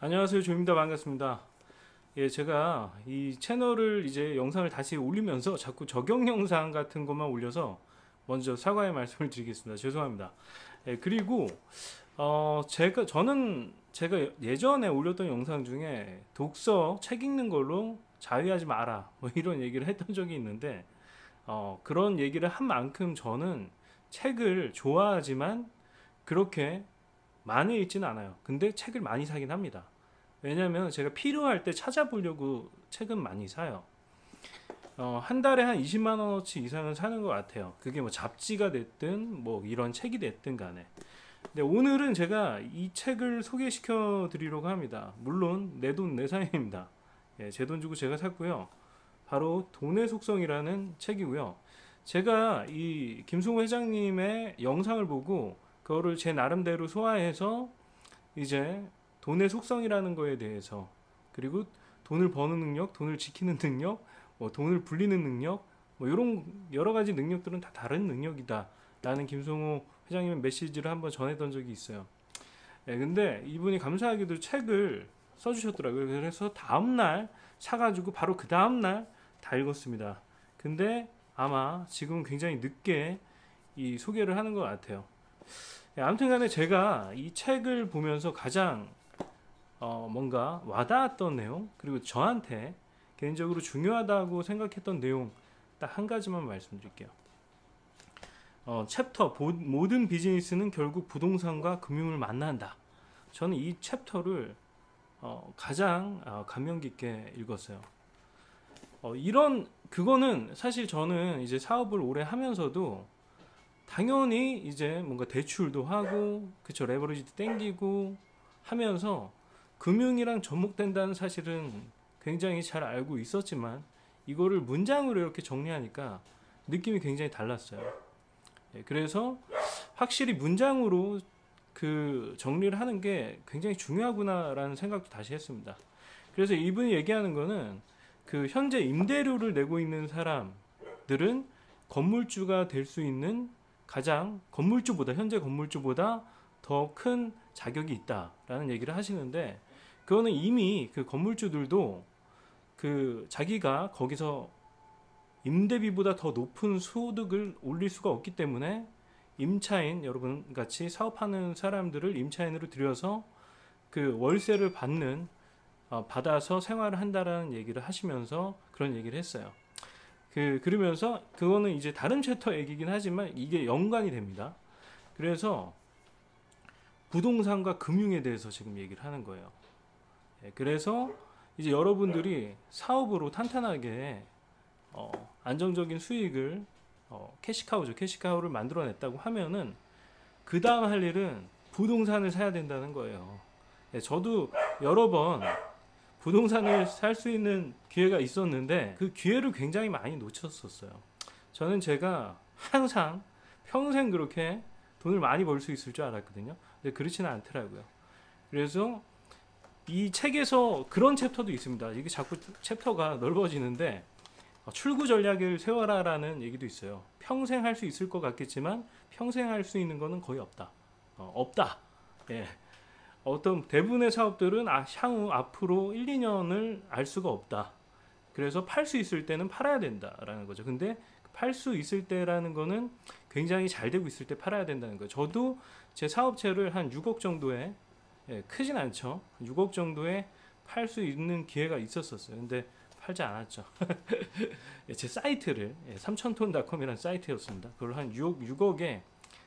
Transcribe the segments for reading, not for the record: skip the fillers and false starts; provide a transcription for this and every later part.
안녕하세요, 조입니다. 반갑습니다. 예, 제가 이 채널을 이제 영상을 다시 올리면서 자꾸 적용 영상 같은 것만 올려서 먼저 사과의 말씀을 드리겠습니다. 죄송합니다. 예, 그리고 제가 예전에 올렸던 영상 중에 독서 책 읽는 걸로 자위하지 마라 뭐 이런 얘기를 했던 적이 있는데 그런 얘기를 한 만큼 저는 책을 좋아하지만 그렇게 많이 읽지는 않아요. 근데 책을 많이 사긴 합니다. 왜냐면 제가 필요할 때 찾아보려고 책은 많이 사요. 한 달에 한 20만 원어치 이상은 사는 것 같아요. 그게 뭐 잡지가 됐든 뭐 이런 책이 됐든 간에. 근데 오늘은 제가 이 책을 소개시켜 드리려고 합니다. 물론 내 돈 내산입니다. 예, 제 돈 주고 제가 샀고요. 바로 돈의 속성이라는 책이고요. 제가 이 김승호 회장님의 영상을 보고 그거를 제 나름대로 소화해서 이제 돈의 속성이라는 거에 대해서, 그리고 돈을 버는 능력, 돈을 지키는 능력, 뭐 돈을 불리는 능력, 뭐 이런 여러 가지 능력들은 다 다른 능력이다라는 김성호 회장님의 메시지를 한번 전했던 적이 있어요. 예, 근데 이분이 감사하게도 책을 써주셨더라고요. 그래서 다음날 사가지고 바로 그 다음날 다 읽었습니다. 근데 아마 지금 굉장히 늦게 이 소개를 하는 것 같아요. 예, 아무튼 간에 제가 이 책을 보면서 가장 뭔가 와닿았던 내용, 그리고 저한테 개인적으로 중요하다고 생각했던 내용 딱 한 가지만 말씀드릴게요. 챕터 모든 비즈니스는 결국 부동산과 금융을 만난다. 저는 이 챕터를 가장 감명 깊게 읽었어요. 그거는 사실 저는 이제 사업을 오래 하면서도 당연히 이제 뭔가 대출도 하고, 그쵸, 레버리지도 땡기고 하면서 금융이랑 접목된다는 사실은 굉장히 잘 알고 있었지만 이거를 문장으로 이렇게 정리하니까 느낌이 굉장히 달랐어요. 예, 그래서 확실히 문장으로 그 정리를 하는 게 굉장히 중요하구나라는 생각도 다시 했습니다. 그래서 이분이 얘기하는 거는 그 현재 임대료를 내고 있는 사람들은 건물주가 될 수 있는 가장 현재 건물주보다 더 큰 자격이 있다라는 얘기를 하시는데, 그거는 이미 그 건물주들도 그 자기가 거기서 임대비보다 더 높은 소득을 올릴 수가 없기 때문에 임차인 여러분 같이 사업하는 사람들을 임차인으로 들여서 그 월세를 받아서 생활을 한다라는 얘기를 하시면서 그런 얘기를 했어요. 그러면서 그거는 이제 다른 챕터 얘기긴 하지만 이게 연관이 됩니다. 그래서 부동산과 금융에 대해서 지금 얘기를 하는 거예요. 그래서 이제 여러분들이 사업으로 탄탄하게 안정적인 수익을 캐시카우를 만들어냈다고 하면은 그 다음 할 일은 부동산을 사야 된다는 거예요. 저도 여러 번 부동산을 살 수 있는 기회가 있었는데 그 기회를 굉장히 많이 놓쳤었어요. 저는 제가 항상 평생 그렇게 돈을 많이 벌 수 있을 줄 알았거든요. 근데 그렇지는 않더라고요. 그래서 이 책에서 그런 챕터도 있습니다. 이게 자꾸 챕터가 넓어지는데 출구 전략을 세워라라는 얘기도 있어요. 평생 할 수 있을 것 같겠지만 평생 할 수 있는 거는 거의 없다. 없다. 예. 어떤 대부분의 사업들은 향후 앞으로 1, 2년을 알 수가 없다. 그래서 팔 수 있을 때는 팔아야 된다라는 거죠. 근데 팔 수 있을 때라는 거는 굉장히 잘 되고 있을 때 팔아야 된다는 거예요. 저도 제 사업체를 한 6억 정도에, 크진 않죠. 6억 정도에 팔 수 있는 기회가 있었어요. 근데 팔지 않았죠. 제 사이트를 3000톤닷컴이라는 사이트였습니다. 그걸 한 6억에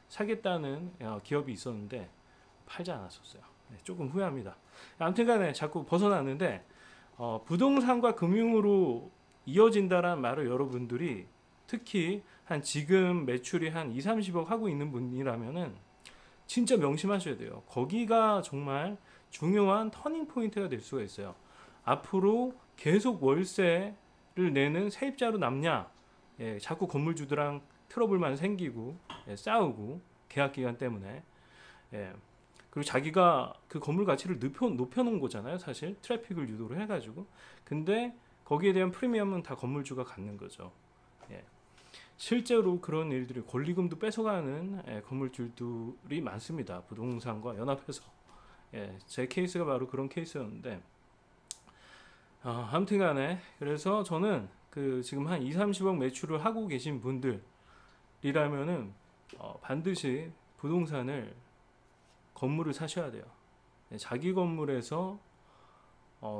사겠다는 기업이 있었는데 팔지 않았었어요. 조금 후회합니다. 아무튼 간에 자꾸 벗어나는데 부동산과 금융으로 이어진다라는 말을 여러분들이 특히 지금 매출이 한 2, 30억 하고 있는 분이라면은 진짜 명심하셔야 돼요. 거기가 정말 중요한 터닝 포인트가 될 수가 있어요. 앞으로 계속 월세를 내는 세입자로 남냐, 자꾸 건물주들랑 트러블만 생기고 싸우고 계약 기간 때문에, 그리고 자기가 그 건물 가치를 높여놓은 거잖아요. 사실 트래픽을 유도를 해가지고. 근데 거기에 대한 프리미엄은 다 건물주가 갖는 거죠. 실제로 그런 일들이, 권리금도 뺏어가는 건물주들이 많습니다. 부동산과 연합해서. 제 케이스가 바로 그런 케이스였는데, 아무튼간에 그래서 저는 그 지금 한 2, 30억 매출을 하고 계신 분들이라면은 반드시 부동산을 건물을 사셔야 돼요. 자기 건물에서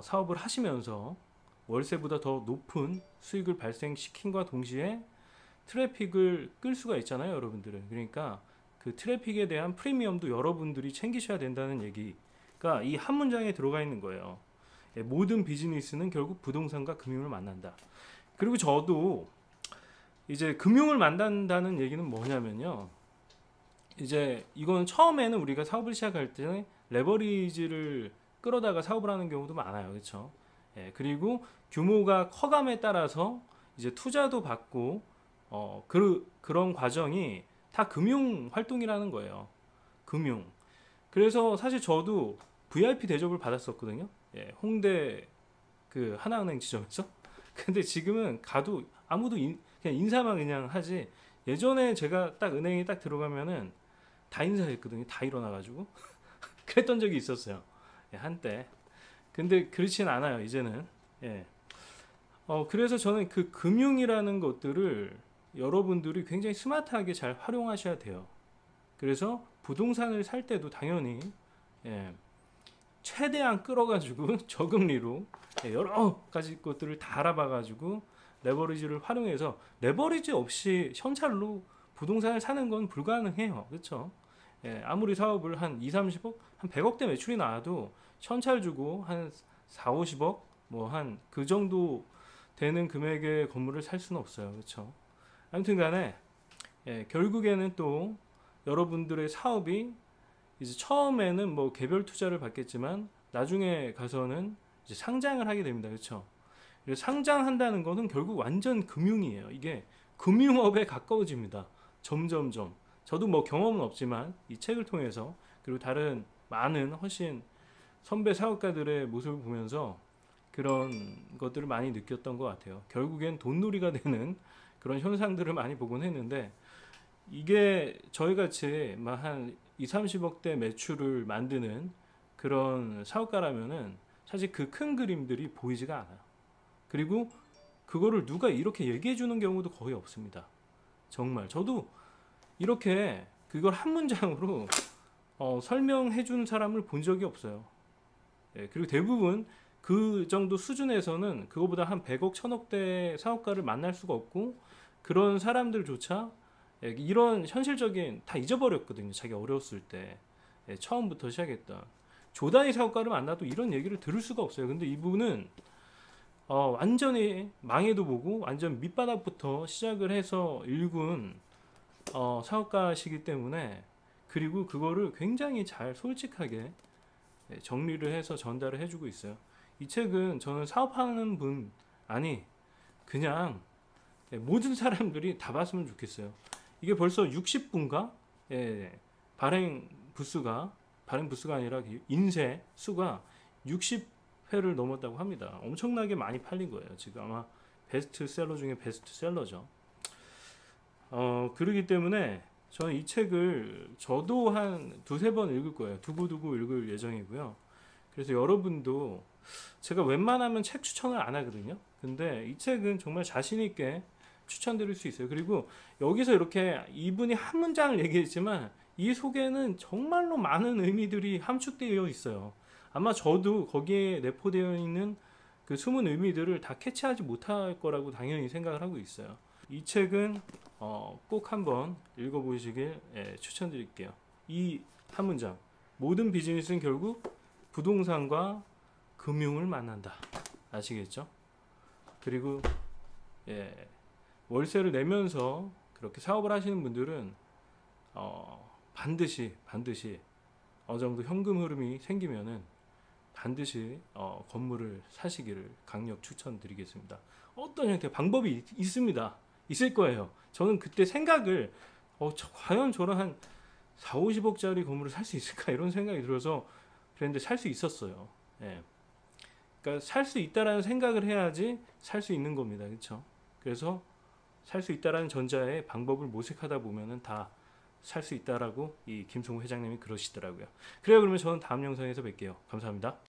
사업을 하시면서 월세보다 더 높은 수익을 발생시킨과 동시에 트래픽을 끌 수가 있잖아요, 여러분들은. 그러니까 그 트래픽에 대한 프리미엄도 여러분들이 챙기셔야 된다는 얘기가 이 한 문장에 들어가 있는 거예요. 모든 비즈니스는 결국 부동산과 금융을 만난다. 그리고 저도 이제 금융을 만난다는 얘기는 뭐냐면요, 이제 이건 처음에는 우리가 사업을 시작할 때 레버리지를 끌어다가 사업을 하는 경우도 많아요, 그렇죠? 그리고 규모가 커감에 따라서 이제 투자도 받고 그런 과정이 다 금융 활동이라는 거예요. 금융. 그래서 사실 저도 VIP 대접을 받았었거든요. 홍대 그 하나은행 지점에서. 근데 지금은 가도 아무도 그냥 인사만 그냥 하지. 예전에 제가 딱 은행에 딱 들어가면은 다 인사했거든요. 다 일어나가지고. 그랬던 적이 있었어요. 한때. 근데 그렇진 않아요, 이제는. 그래서 저는 그 금융이라는 것들을 여러분들이 굉장히 스마트하게 잘 활용하셔야 돼요. 그래서 부동산을 살 때도 당연히 최대한 끌어가지고 저금리로 여러 가지 것들을 다 알아봐가지고 레버리지를 활용해서, 레버리지 없이 현찰로 부동산을 사는 건 불가능해요. 그렇죠? 아무리 사업을 한 2, 30억, 한 100억대 매출이 나와도 현찰 주고 한 4, 50억 뭐 한 그 정도 되는 금액의 건물을 살 수는 없어요. 그렇죠? 아무튼 간에 결국에는 또 여러분들의 사업이 이제 처음에는 뭐 개별 투자를 받겠지만 나중에 가서는 이제 상장을 하게 됩니다. 그렇죠? 상장한다는 거는 결국 완전 금융이에요. 이게 금융업에 가까워집니다. 점점점. 저도 뭐 경험은 없지만 이 책을 통해서, 그리고 다른 많은 훨씬 선배 사업가들의 모습을 보면서 그런 것들을 많이 느꼈던 것 같아요. 결국엔 돈놀이가 되는 그런 현상들을 많이 보곤 했는데, 이게 저희같이 막 한 2, 30억대 매출을 만드는 그런 사업가라면은 사실 그 큰 그림들이 보이지가 않아요. 그리고 그거를 누가 이렇게 얘기해 주는 경우도 거의 없습니다. 정말 저도 이렇게 그걸 한 문장으로 설명해 준 사람을 본 적이 없어요. 그리고 대부분 그 정도 수준에서는 그거보다 한 100억, 1000억대 사업가를 만날 수가 없고, 그런 사람들조차 이런 현실적인 다 잊어버렸거든요. 자기 어려웠을 때 처음부터 시작했던 조단위 사업가를 만나도 이런 얘기를 들을 수가 없어요. 근데 이분은 완전히 망해도 보고 완전 밑바닥부터 시작을 해서 일군 사업가시기 때문에, 그리고 그거를 굉장히 잘 솔직하게 정리를 해서 전달을 해주고 있어요. 이 책은 저는 사업하는 분, 아니 그냥 모든 사람들이 다 봤으면 좋겠어요. 이게 벌써 60분가 발행 부수가 아니라 인쇄 수가 60회를 넘었다고 합니다. 엄청나게 많이 팔린 거예요. 지금 아마 베스트셀러 중에 베스트셀러죠. 그러기 때문에 저는 이 책을 저도 한 두세 번 읽을 거예요. 두고두고 읽을 예정이고요. 그래서 여러분도, 제가 웬만하면 책 추천을 안 하거든요. 근데 이 책은 정말 자신 있게 추천드릴 수 있어요. 그리고 여기서 이렇게 이분이 한 문장을 얘기했지만 이 속에는 정말로 많은 의미들이 함축되어 있어요. 아마 저도 거기에 내포되어 있는 그 숨은 의미들을 다 캐치하지 못할 거라고 당연히 생각을 하고 있어요. 이 책은 꼭 한번 읽어보시길 추천드릴게요. 이 한 문장, 모든 비즈니스는 결국 부동산과 금융을 만난다. 아시겠죠? 그리고 월세를 내면서 그렇게 사업을 하시는 분들은 반드시 어느 정도 현금 흐름이 생기면은 반드시 건물을 사시기를 강력 추천드리겠습니다. 어떤 형태 방법이 있습니다. 있을 거예요. 저는 그때 생각을 과연 저런 한 4, 50억짜리 건물을 살 수 있을까 이런 생각이 들어서 그랬는데 살 수 있었어요. 그러니까 살 수 있다라는 생각을 해야지 살 수 있는 겁니다. 그렇죠? 그래서 살 수 있다라는 전자의 방법을 모색하다 보면은 다 살 수 있다라고 이 김성우 회장님이 그러시더라고요. 그래요. 그러면 저는 다음 영상에서 뵐게요. 감사합니다.